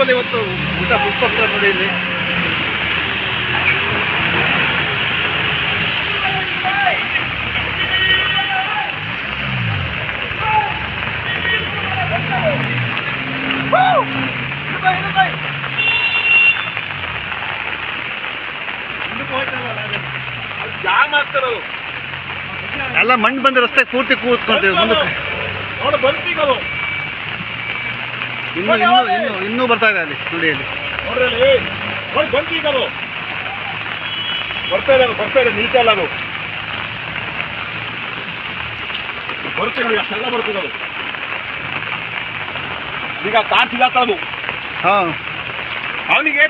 ಇಲ್ವಲ್ಲ ಇವತ್ತು ಊಟ ಪುಷ್ಪೋತ್ಸವ ನೋಡಿ ಇಲ್ಲಿ. ಜಾಮ್ ಆಗ್ತಾರ ಎಲ್ಲ ಮಣ್ಣು ಬಂದ ರಸ್ತೆ ಪೂರ್ತಿ ಕೂತ್ಕೊಂತೀವಿ ಮುಂದಕ್ಕೆ ನೋಡು ಬಂತೀಗದು ಇನ್ನೂ ಬರ್ತಾ ಇದೆ ಅಲ್ಲಿ ನೋಡಿ ಅಲ್ಲಿ ನೋಡ್ರಿ ನೋಡಿ ಬಂತೀಗದು ಬರ್ತಾ ಇದೆ ನಿಲ್ತಲ್ಲ ಅದು ಬರ್ತೀವಿ ಅಷ್ಟೆಲ್ಲ ಬರ್ತೀಗದು ಈಗ ಕಾರ್ ಸಿಗತ್ತದು. ಹಾಂ ಅವನಿಗೆ